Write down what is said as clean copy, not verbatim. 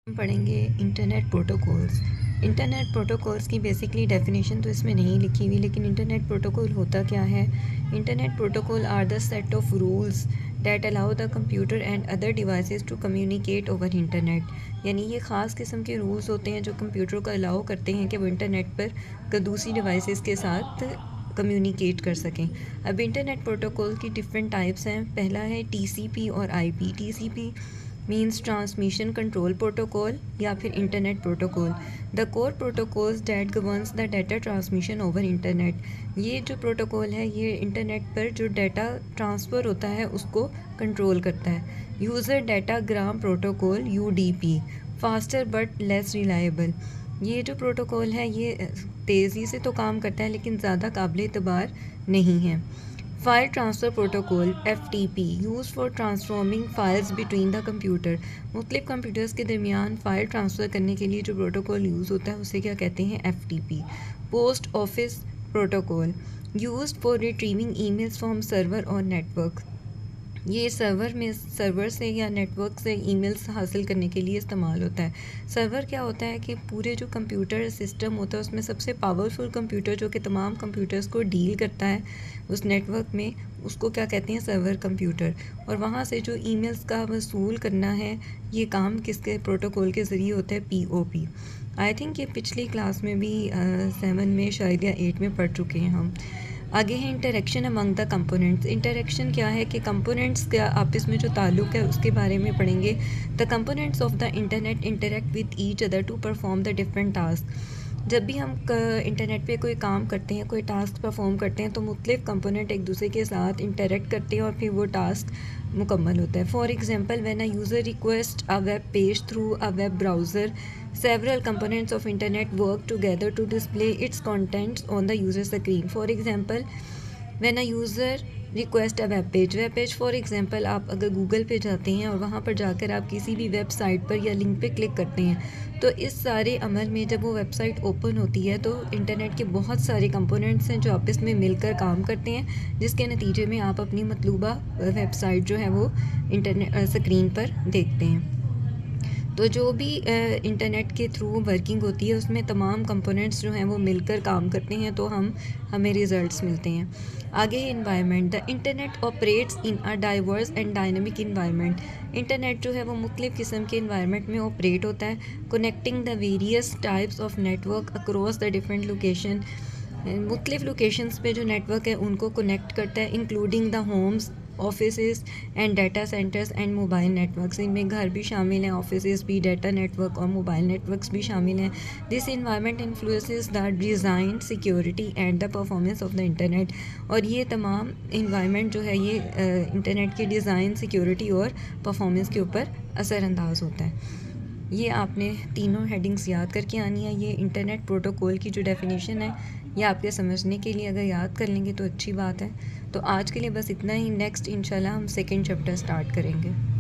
हम पढ़ेंगे internet protocols. Internet protocols की बेसिकली डेफिनेशन तो इसमें नहीं लिखी हुई, लेकिन इंटरनेट प्रोटोकॉल होता क्या है। Internet protocol are the set of rules that allow the computer and other devices to communicate over internet. यानी ये ख़ास किस्म के रूल्स होते हैं जो कंप्यूटर को अलाउ करते हैं कि वो इंटरनेट पर दूसरी डिवाइसेस के साथ कम्युनिकेट कर सकें। अब इंटरनेट प्रोटोकॉल की डिफरेंट टाइप्स हैं। पहला है टीसीपी और IP. TCP means transmission control protocol या फिर internet protocol. The core protocols that governs the data transmission over internet. ये जो प्रोटोकॉल है ये इंटरनेट पर जो डाटा ट्रांसफ़र होता है उसको कंट्रोल करता है। User data gram protocol UDP, faster but less reliable. ये जो प्रोटोकॉल है ये तेज़ी से तो काम करता है लेकिन ज़्यादा काबिल एतबार नहीं है। File transfer protocol FTP use for transforming files between the computer. मुख्तलिफ़ कंप्यूटर्स के दरमियान फ़ाइल ट्रांसफ़र करने के लिए जो प्रोटोकॉल यूज़ होता है उसे क्या कहते हैं, FTP। Post office protocol use for retrieving emails from server और नेटवर्क। ये सर्वर से या नेटवर्क से ईमेल्स हासिल करने के लिए इस्तेमाल होता है। सर्वर क्या होता है कि पूरे जो कंप्यूटर सिस्टम होता है उसमें सबसे पावरफुल कंप्यूटर जो कि तमाम कंप्यूटर्स को डील करता है उस नेटवर्क में, उसको क्या कहते हैं, सर्वर कंप्यूटर। और वहाँ से जो ईमेल्स का वसूल करना है ये काम किसके प्रोटोकॉल के ज़रिए होता है, POP। आई थिंक ये पिछली क्लास में भी 7 में शायद या 8 में पढ़ चुके हैं हम। आगे है interaction among the components. Interaction क्या है कि कंपोनेंट्स का आपस में जो ताल्लुक़ है उसके बारे में पढ़ेंगे। The components of the internet interact with each other to perform the different task. जब भी हम इंटरनेट पे कोई काम करते हैं, कोई टास्क परफॉर्म करते हैं तो मुख्तलिफ़ कंपोनेंट एक दूसरे के साथ इंटरेक्ट करते हैं और फिर वो टास्क मुकम्मल होता है। For example when a user request a web page through a web browser, several components of internet work together to display its contents on the user screen. For example, when a user request a web page for example आप अगर Google पे जाते हैं और वहाँ पर जाकर आप किसी भी वेबसाइट पर या लिंक पे क्लिक करते हैं तो इस सारे अमल में जब वो वेबसाइट ओपन होती है तो इंटरनेट के बहुत सारे कंपोनेंट्स हैं जो आपस में मिलकर काम करते हैं, जिसके नतीजे में आप अपनी मतलूबा वेबसाइट जो है वो इंटरनेट स्क्रीन पर देखते हैं। तो जो भी इंटरनेट के थ्रू वर्किंग होती है उसमें तमाम कंपोनेंट्स जो हैं वो मिलकर काम करते हैं तो हमें रिज़ल्ट्स मिलते हैं। आगे environment. The internet operates in a diverse and dynamic environment. Internet जो है वो मुख्तलिफ़ किस्म के इन्वायरमेंट में ऑपरेट होता है, connecting the various types of network across the different location. मुख्तलिफ़ लोकेशंस पे जो नेटवर्क है उनको कनेक्ट करता है, including the homes, offices and data centres and mobile networks. इनमें घर भी शामिल हैं, ऑफिसेज़ भी, डाटा नेटवर्क और मोबाइल नेटवर्क्स भी शामिल हैं। This environment influences the design, security and the performance of the internet. और ये तमाम इन्वायरमेंट जो है ये इंटरनेट के डिज़ाइन, सिक्योरिटी और परफॉर्मेंस के ऊपर असरअंदाज होता है। ये आपने तीनों हेडिंग्स याद करके आनी है। ये इंटरनेट प्रोटोकॉल की जो डेफिनेशन है ये आपके समझने के लिए अगर याद कर लेंगे तो अच्छी बात है। तो आज के लिए बस इतना ही। नेक्स्ट इंशाल्लाह हम सेकंड चैप्टर स्टार्ट करेंगे।